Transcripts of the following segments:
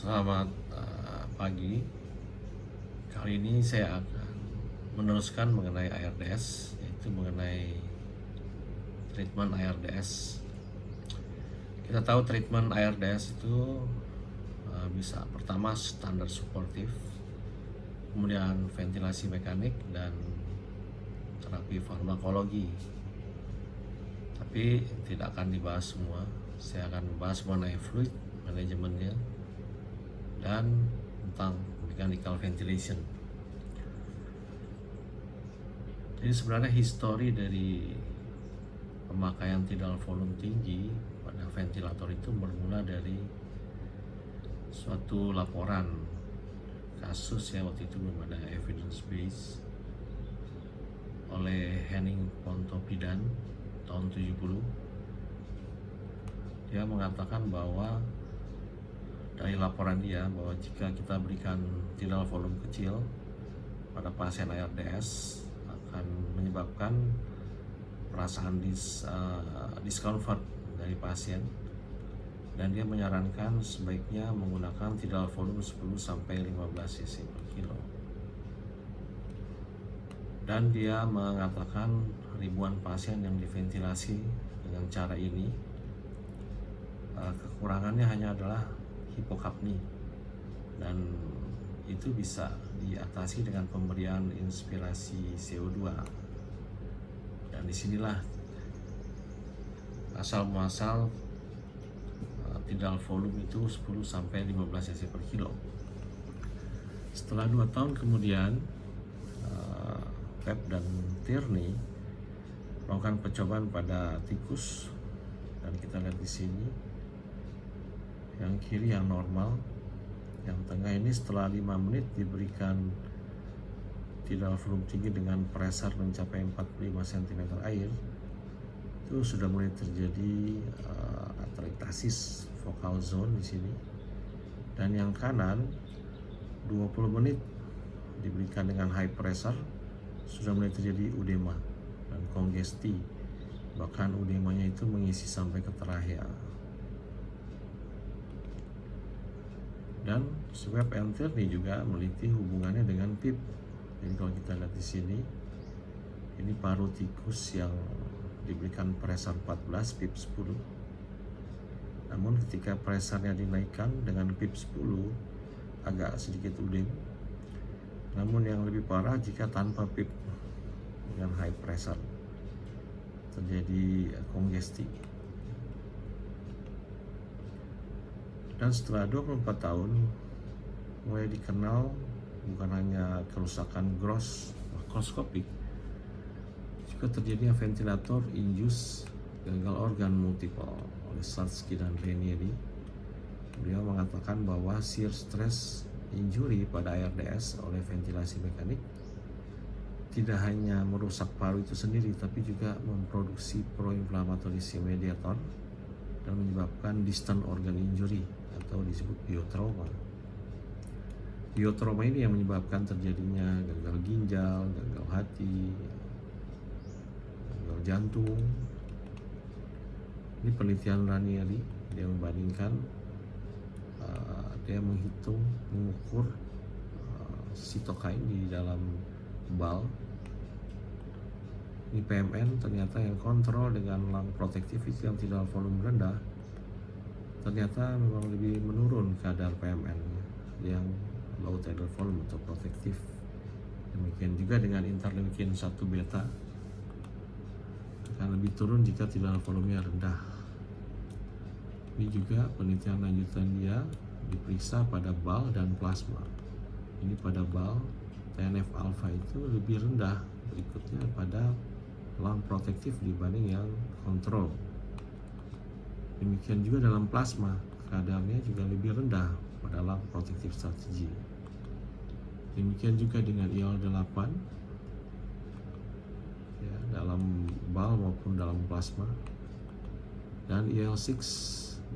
Selamat pagi. Kali ini saya akan meneruskan mengenai ARDS, yaitu mengenai treatment ARDS. Kita tahu treatment ARDS itu bisa pertama standar suportif, kemudian ventilasi mekanik, dan terapi farmakologi. Tapi tidak akan dibahas semua. Saya akan membahas mengenai fluid manajemennya dan tentang mechanical ventilation. Jadi sebenarnya histori dari pemakaian tidal volume tinggi pada ventilator itu bermula dari suatu laporan kasus ya, waktu itu belum ada evidence base, oleh Henning Pontoppidan tahun 70. Dia mengatakan bahwa dari laporan dia bahwa jika kita berikan tidal volume kecil pada pasien ARDS akan menyebabkan perasaan discomfort dari pasien, dan dia menyarankan sebaiknya menggunakan tidal volume 10-15 cc per kilo. Dan dia mengatakan ribuan pasien yang diventilasi dengan cara ini, kekurangannya hanya adalah hipokapni, dan itu bisa diatasi dengan pemberian inspirasi CO2. Dan disinilah asal muasal tidal volume itu 10-15 cc per kilo. Setelah 2 tahun kemudian, Webb dan Tierney melakukan percobaan pada tikus, dan kita lihat di sini yang kiri yang normal, yang tengah ini setelah 5 menit diberikan tidal volume tinggi dengan pressure mencapai 45 cm air, itu sudah mulai terjadi atelektasis focal zone di sini. Dan yang kanan 20 menit diberikan dengan high pressure, sudah mulai terjadi udema dan kongesti, bahkan udemanya itu mengisi sampai ke trachea. Dan Webb and Tierney juga meliti hubungannya dengan PIP. Jadi kalau kita lihat di sini, ini paru tikus yang diberikan pressure 14, PIP 10. Namun ketika pressure-nya dinaikkan dengan PIP 10, agak sedikit udem. Namun yang lebih parah jika tanpa PIP dengan high pressure, terjadi kongesti. Dan setelah 24 tahun mulai dikenal bukan hanya kerusakan gross makroskopik, juga terjadinya ventilator induced gagal organ multiple oleh Sarsky dan Ranieri. Beliau mengatakan bahwa shear stress injury pada ARDS oleh ventilasi mekanik tidak hanya merusak paru itu sendiri, tapi juga memproduksi pro-inflammatory mediator dan menyebabkan distant organ injury atau disebut biotrauma. Biotrauma ini yang menyebabkan terjadinya gagal ginjal, gagal hati, gagal jantung. Ini penelitian Ranieri, dia membandingkan, dia menghitung, mengukur sitokain di dalam bal. Ini PMN ternyata yang kontrol dengan lung protectivity yang tidal volume rendah, ternyata memang lebih menurun kadar PMN yang low tidal volume atau protektif. Demikian juga dengan interleukin 1 beta akan lebih turun jika tidal volumenya rendah. Ini juga penelitian lanjutan dia diperiksa pada bal dan plasma. Ini pada bal, TNF alpha itu lebih rendah berikutnya pada lung protektif dibanding yang kontrol. Demikian juga dalam plasma, kadarnya juga lebih rendah pada lung protective strategy. Demikian juga dengan IL-8 ya, dalam bal maupun dalam plasma, dan IL-6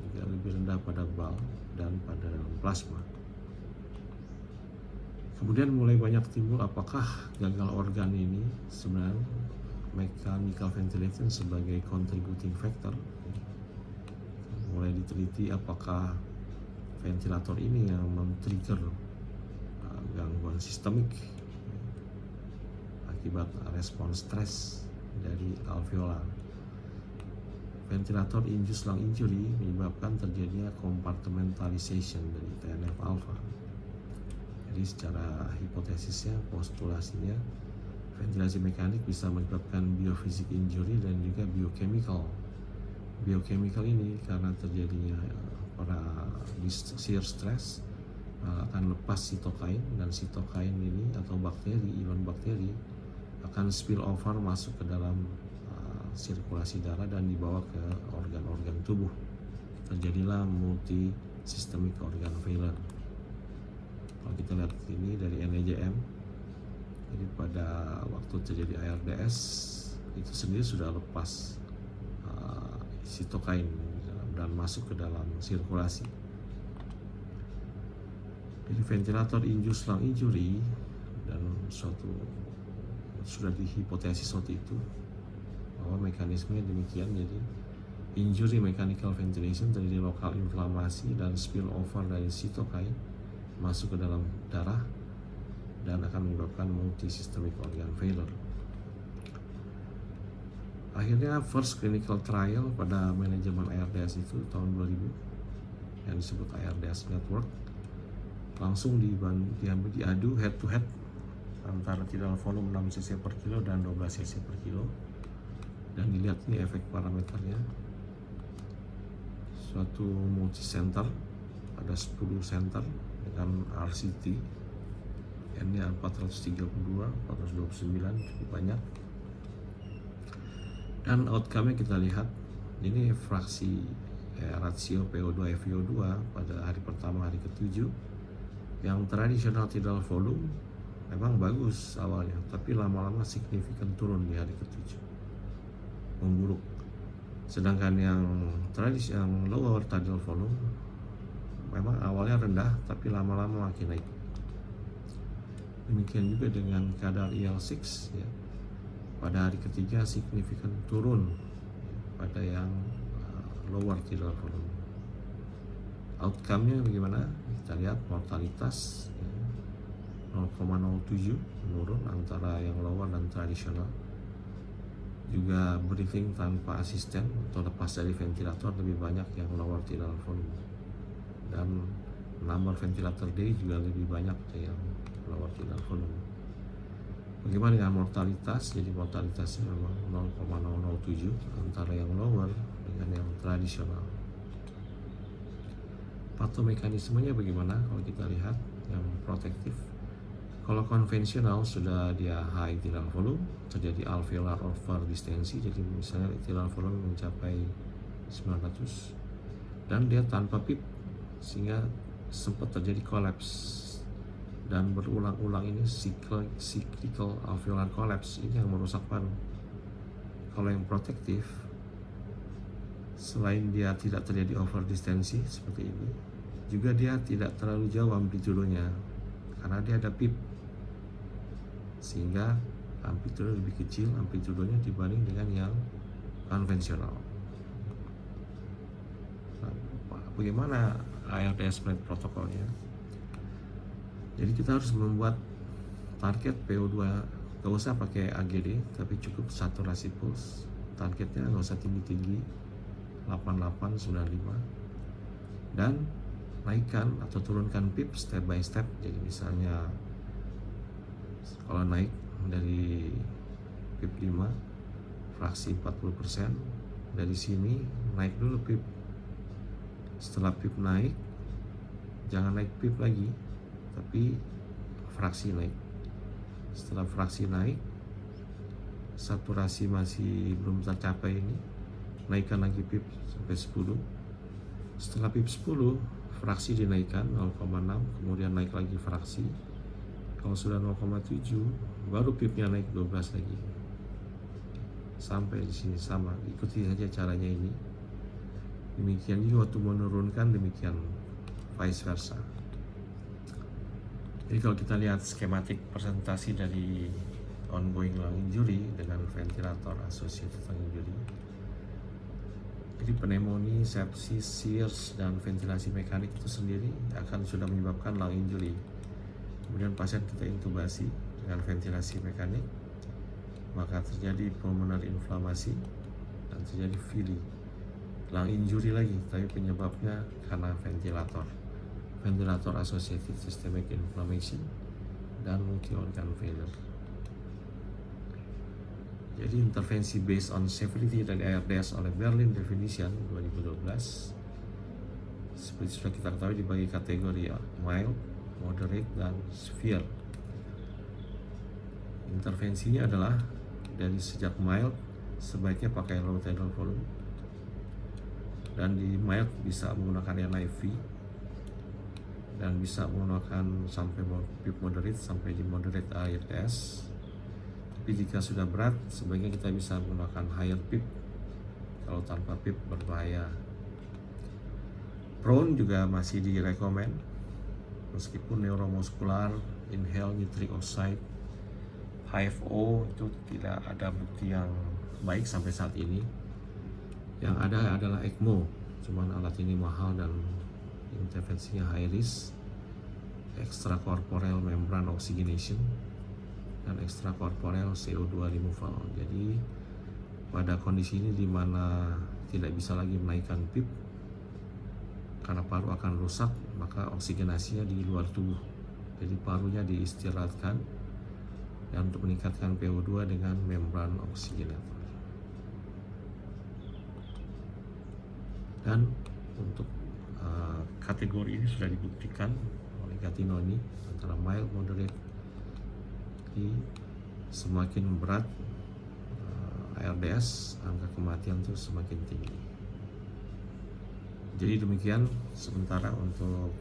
juga lebih rendah pada bal dan pada dalam plasma. Kemudian mulai banyak timbul apakah gagal organ ini sebenarnya mechanical ventilation sebagai contributing factor. Mulai diteliti apakah ventilator ini yang men-trigger gangguan sistemik akibat respons stres dari alveolar. Ventilator induced lung injury menyebabkan terjadinya compartmentalization dari TNF alpha. Jadi secara hipotesisnya, postulasinya, ventilasi mekanik bisa menyebabkan biofisik injury dan juga biochemical. Biochemical ini karena terjadinya pada shear stress akan lepas sitokain, dan sitokain ini atau bakteri, ion bakteri akan spill over masuk ke dalam sirkulasi darah dan dibawa ke organ-organ tubuh. Terjadilah multi systemic organ failure. Kalau kita lihat ini dari NEJM, jadi pada waktu terjadi ARDS itu sendiri sudah lepas sitokain dan masuk ke dalam sirkulasi. Jadi ventilator induced lung injury dan sudah dihipotesis waktu itu bahwa mekanismenya demikian. Jadi injury mechanical ventilation terjadi lokal inflamasi dan spill over dari sitokain masuk ke dalam darah dan akan menyebabkan multi systemic organ failure. Akhirnya first clinical trial pada manajemen ARDS itu tahun 2000 yang disebut ARDS Network langsung diadu head to head antara tidal volume 6 cc per kilo dan 12 cc per kilo, dan dilihat ini efek parameternya. Suatu multi center, ada 10 center dengan RCT N-nya 432, 429, cukup banyak. Dan outcome-nya kita lihat, ini fraksi rasio PO2 FiO2 pada hari pertama, hari ke-7. Yang tradisional tidal volume memang bagus awalnya, tapi lama-lama signifikan turun di hari ke-7, memburuk. Sedangkan yang lower tidal volume memang awalnya rendah, tapi lama-lama makin naik. Demikian juga dengan kadar IL6 ya. Pada hari ketiga signifikan turun pada yang lower tidal volume. Outcome-nya bagaimana? Kita lihat mortalitas 0,07 menurun antara yang lower dan tradisional. Juga breathing tanpa asisten atau lepas dari ventilator lebih banyak yang lower tidal volume, dan number ventilator day juga lebih banyak dari yang lower tidal volume. Bagaimana dengan mortalitas? Jadi mortalitasnya memang 0,007 antara yang lower dengan yang tradisional. Patomekanismenya bagaimana kalau kita lihat yang protektif? Kalau konvensional sudah dia high tidal volume, terjadi alveolar overdistensi, jadi misalnya tidal volume mencapai 900 dan dia tanpa PIP, sehingga sempat terjadi collapse dan berulang-ulang. Ini cyclical alveolar collapse, ini yang merusak paru. Kalau yang protektif, selain dia tidak terjadi overdistensi seperti ini, juga dia tidak terlalu jauh amplitudonya karena dia ada PIP, sehingga amplitudo lebih kecil amplitudonya dibanding dengan yang konvensional. Nah, bagaimana ARDS protokolnya? Jadi kita harus membuat target PO2, gak usah pakai AGD, tapi cukup saturasi pulse. Targetnya gak usah tinggi-tinggi, 88, 95, dan naikkan atau turunkan PIP step by step. Jadi misalnya kalau naik dari PIP 5 fraksi 40%, dari sini naik dulu PIP. Setelah PIP naik, jangan naik PIP lagi, tapi fraksi naik. Setelah fraksi naik, saturasi masih belum tercapai, ini naikkan lagi PIP sampai 10. Setelah PIP 10, fraksi dinaikkan 0,6, kemudian naik lagi fraksi. Kalau sudah 0,7, baru PIP-nya naik 12 lagi. Sampai di sini sama, ikuti saja caranya ini. Demikian juga waktu menurunkan, demikian vice versa. Jadi kalau kita lihat skematik presentasi dari ongoing lung injury dengan ventilator associated lung injury, Jadi pneumonia, sepsis, SIRS, dan ventilasi mekanik itu sendiri akan sudah menyebabkan lung injury. Kemudian pasien kita intubasi dengan ventilasi mekanik, maka terjadi pulmonary inflammasi dan terjadi VILI, lung injury lagi, tapi penyebabnya karena ventilator associated systemic inflammation dan multi organ failure. Jadi intervensi based on severity dari ARDS oleh Berlin Definition 2012 seperti sudah kita ketahui dibagi kategori mild, moderate, dan severe. Intervensinya adalah dari sejak mild sebaiknya pakai low tidal volume, dan di mild bisa menggunakan NIV dan bisa menggunakan sampai PIP moderate sampai di moderate ARDS. Tapi jika sudah berat, sebaiknya kita bisa menggunakan higher PIP. Kalau tanpa PIP berbahaya. Prone juga masih direkomend, meskipun neuromuskular, inhaled nitric oxide, HFO itu tidak ada bukti yang baik sampai saat ini. Yang ada adalah ECMO, cuman alat ini mahal dan intervensinya high risk, extracorporeal membrane oxygenation, dan extracorporeal CO2 removal. Jadi pada kondisi ini di mana tidak bisa lagi menaikkan PIP karena paru akan rusak, maka oksigenasinya di luar tubuh. Jadi parunya diistirahatkan dan untuk meningkatkan PO2 dengan membran oksigenator. Dan untuk kategori ini sudah dibuktikan oleh Gattinoni antara mild, moderate, semakin berat ARDS, angka kematian itu semakin tinggi. Jadi demikian sementara untuk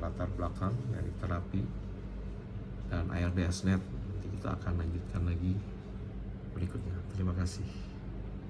latar belakang dari terapi dan ARDS net. Nanti kita akan lanjutkan lagi berikutnya. Terima kasih.